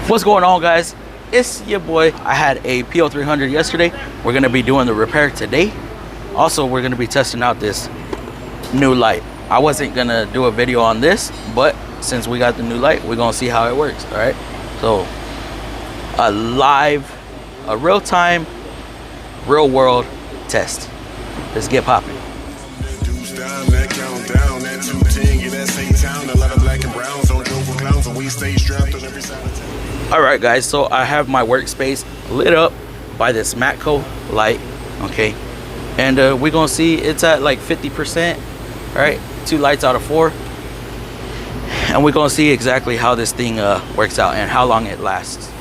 What's going on, guys? It's your boy. I had a P0300 yesterday. We're gonna be doing the repair today. Also, we're gonna be testing out this new light. I wasn't gonna do a video on this, but since we got the new light, we're gonna see how it works. All right, so a real-time, real-world test. Let's get popping. All right, guys, so I have my workspace lit up by this Matco light, okay, and we're gonna see it's at like 50%. All right, 2 lights out of 4, and we're gonna see exactly how this thing works out and how long it lasts.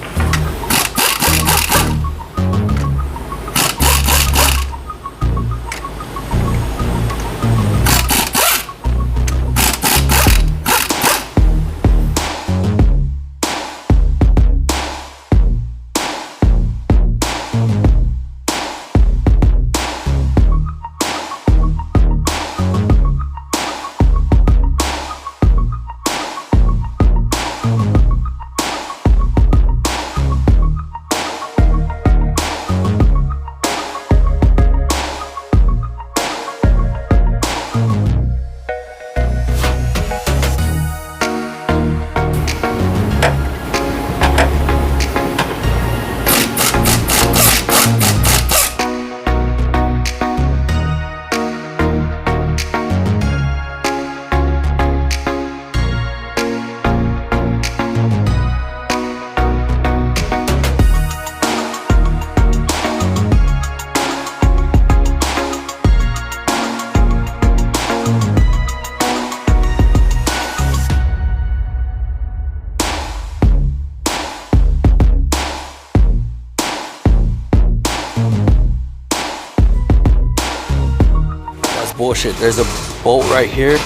Bullshit. There's a bolt right here.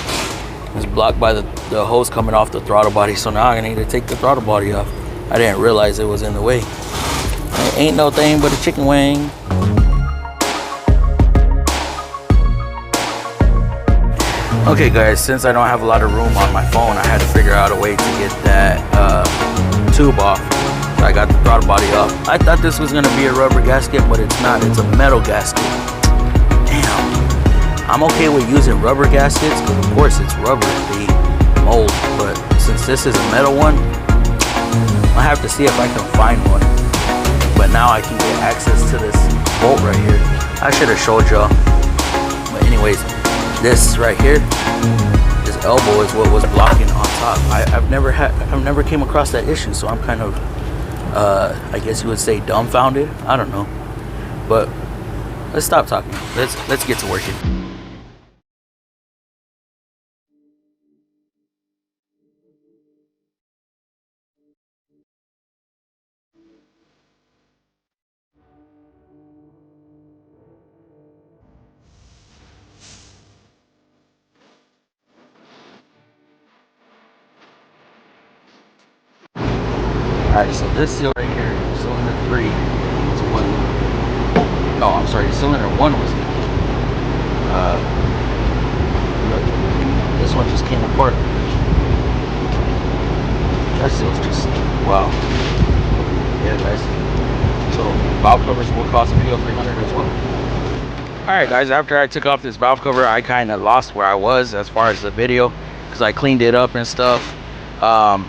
It's blocked by the hose coming off the throttle body, so now I need to take the throttle body off. I didn't realize it was in the way. It ain't no thing but a chicken wing. Okay, guys, since I don't have a lot of room on my phone, I had to figure out a way to get that tube off. So I got the throttle body off. I thought this was gonna be a rubber gasket, but it's not. It's a metal gasket. Damn. I'm okay with using rubber gaskets because of course it's rubber, the mold, but since this is a metal one, I have to see if I can find one. But now I can get access to this bolt right here. I should have showed y'all. But anyways, this right here, this elbow is what was blocking on top. I've never came across that issue, so I'm kind of I guess you would say dumbfounded. I don't know. But let's stop talking. Let's get to working. Alright, so this seal right here, cylinder 3, is what, no, I'm sorry, cylinder 1 was leaking. Look, this one just came apart. That seal's just, wow. Yeah, guys. So, valve covers will cost a P0300 as well. Alright, guys, after I took off this valve cover, I kind of lost where I was as far as the video, because I cleaned it up and stuff. Now,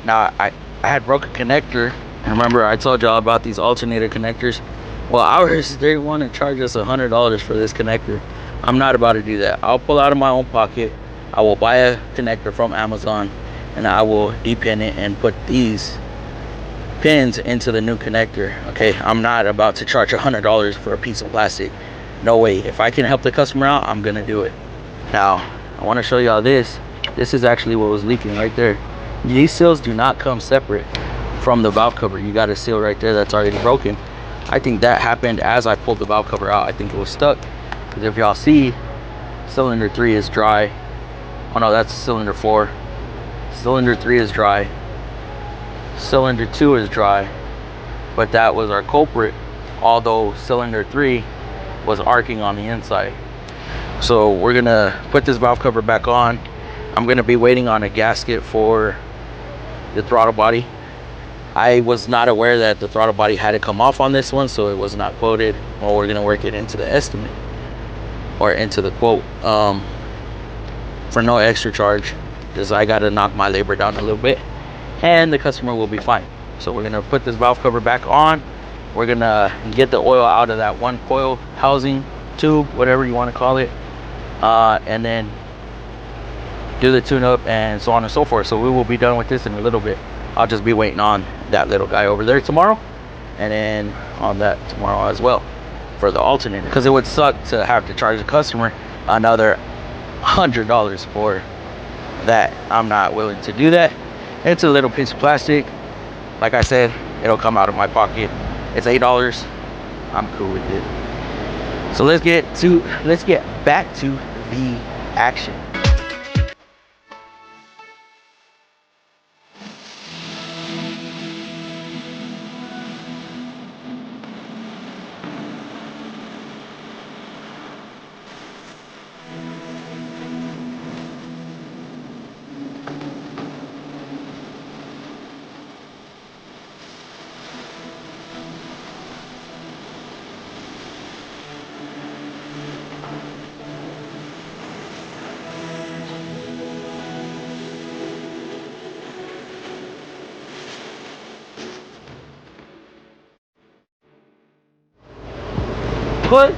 I had broke a connector. Remember I told y'all about these alternator connectors? Well, ours, they want to charge us $100 for this connector. I'm not about to do that. I'll pull out of my own pocket. I will buy a connector from Amazon and I will depin it and put these pins into the new connector. Okay, I'm not about to charge $100 for a piece of plastic. No way. If I can help the customer out, I'm gonna do it. Now I want to show y'all this. This is actually what was leaking right there. These seals do not come separate from the valve cover. You got a seal right there that's already broken. I think that happened as I pulled the valve cover out. I think it was stuck, because if y'all see, cylinder 3 is dry. Oh no, that's cylinder 4. Cylinder 3 is dry. Cylinder 2 is dry, but that was our culprit, although cylinder 3 was arcing on the inside. So we're gonna put this valve cover back on. I'm gonna be waiting on a gasket for the throttle body, I was not aware that the throttle body had to come off on this one, so it was not quoted. Well, we're gonna work it into the estimate or into the quote for no extra charge, because I gotta knock my labor down a little bit and the customer will be fine. So we're gonna put this valve cover back on. We're gonna get the oil out of that one coil housing tube, whatever you want to call it, and then do the tune up and so on and so forth. So we will be done with this in a little bit. I'll just be waiting on that little guy over there tomorrow, and then on that tomorrow as well for the alternator, because it would suck to have to charge the customer another $100 for that. I'm not willing to do that. It's a little piece of plastic. Like I said, it'll come out of my pocket. It's $8. I'm cool with it. So let's get back to the action. But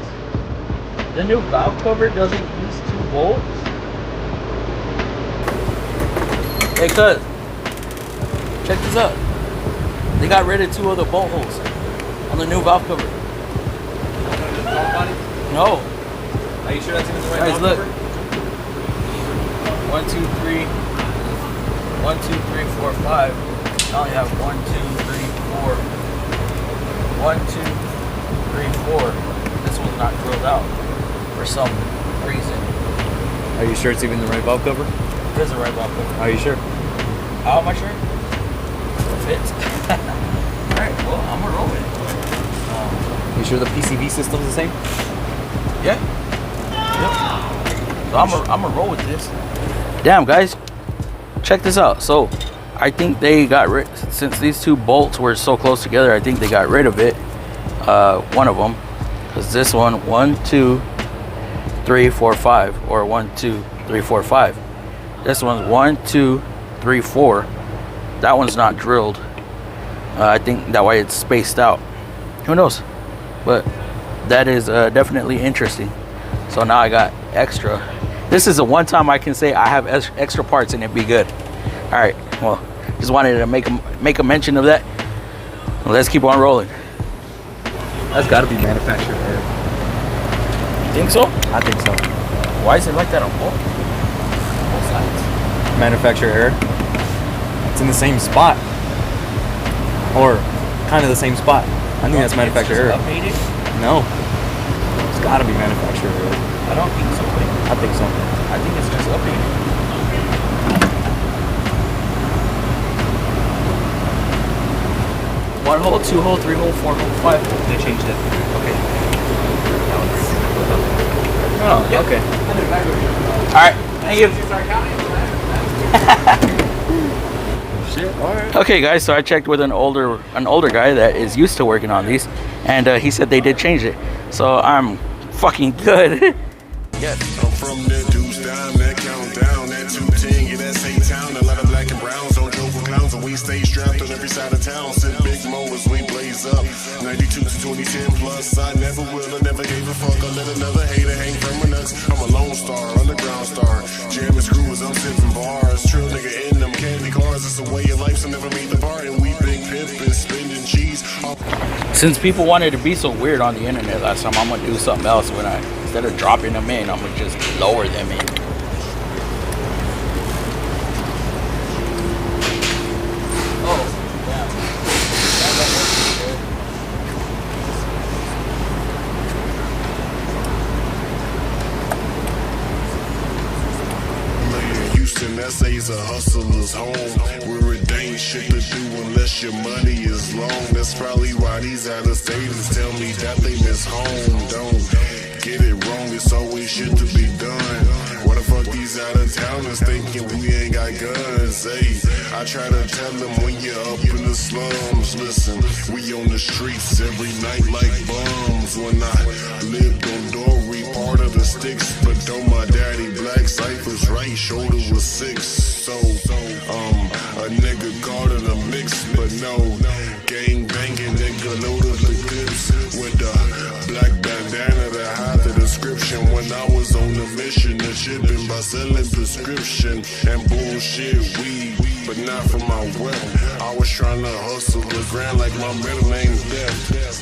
the new valve cover doesn't use 2 bolts. Hey, cuz, check this out. They got rid of 2 of the bolt holes on the new valve cover. No. Are you sure that's even the right Guys, look. cover? 1, 2, 3. 1, 2, 3, 4, 5. I only have 1, 2, 3, 4. 1, 2, 3, 4. This one's not drilled out for some reason. Are you sure it's even the right valve cover? It is the right valve cover. Are you sure? How am I sure? It fits. Alright, well, I'm gonna roll with it. You sure the PCV system's the same? Yeah. Yep. So I'm gonna roll with this. Damn, guys, check this out. So I think they got rid, since these 2 bolts were so close together, I think they got rid of it. One of them, because this one, 1, 2, 3, 4, 5, or 1, 2, 3, 4, 5. This one's 1, 2, 3, 4. That one's not drilled. I think that way it's spaced out. Who knows? But that is definitely interesting. So now I got extra. This is the one time I can say I have extra parts and it'd be good. All right. Well, just wanted to make a mention of that. Let's keep on rolling. That's got to be manufacturer error. You think so? I think so. Why is it like that on both sides? Manufacturer error. It's in the same spot, or kind of the same spot. I think that's manufacturer error. Updated? No, it's got to be manufacturer error. I don't think so. Wait. I think so. I think it's just updated. One hole, 2 hole, 3 hole, 4 hole, 5 hole. They changed it. Okay. Oh, yeah. Okay. All right. Thank you. Shit. All right. Okay, guys. So I checked with an older guy that is used to working on these, and he said they did change it. So I'm fucking good. Yes. I'm from that deuce down, that countdown, that 210, yeah, that's A-Town. A lot of black and browns don't joke for clowns, and we stay strapped on every side of town. Sit big mo as we blaze up. 92 to 2010 plus. I never will, I never gave a fuck. I let another hater hang from my nuts. I'm a lone star, underground star. Jamming screws, I'm sipping bars. Trill nigga in them candy cars. It's a way of life, so never meet the bar. And we big pimpin', spending cheese. Since people wanted to be so weird on the internet last time, I'm gonna do something else. When instead of dropping them in, I'm gonna just lower them in. Oh, yeah. Houston, SA's a hustler's home. Where it ain't shit to do unless your money is long. That's probably why these out-of-staters tell me that they miss home. Don't get it wrong, it's always shit to be done. What if fuck these out of towners thinking we ain't got guns, ayy. I try to tell them when you're up in the slums, listen, we on the streets every night like bums. When I lived on Dory, part of the sticks, but though my daddy black Cypher's right shoulder was 6. So, a nigga caught in a mix, but no, gang banging nigga loaded the clips with the black bandana to hide the description. When I was on the mission of shipping by selling prescription and bullshit weed, but not for my wealth. I was trying to hustle the ground like my middle name's Death.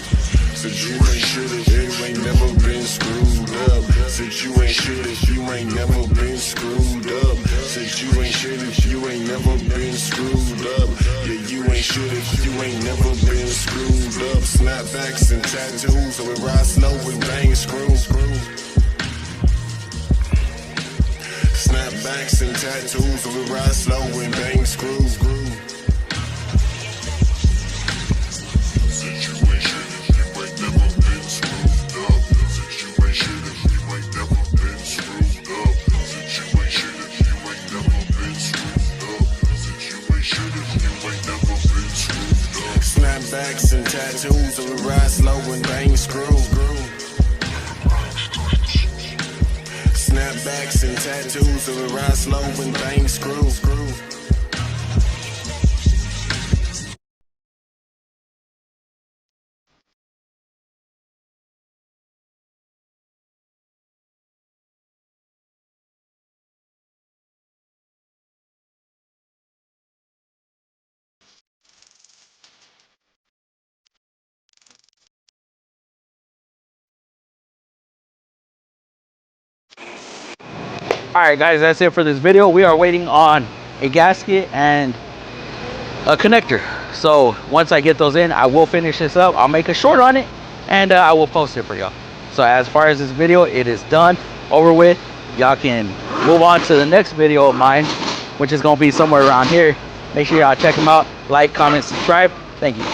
Said you ain't shit if you ain't never been screwed up. Said you ain't shit if you ain't never been screwed up. Said you ain't shit if you ain't never been screwed up. Yeah, you ain't shit if you ain't never been screwed up. Snapbacks and tattoos, so we ride slow and bang screw. Snapbacks and tattoos, so we ride slow and bang screw. Snapbacks and tattoos, so we ride slow and bang screw. Snapbacks and tattoos, so we ride slow and bang screw. Alright guys, that's it for this video. We are waiting on a gasket and a connector. So once I get those in, I will finish this up. I'll make a short on it and I will post it for y'all. So as far as this video, it is done, over with. Y'all can move on to the next video of mine, which is going to be somewhere around here. Make sure y'all check them out. Like, comment, subscribe. Thank you.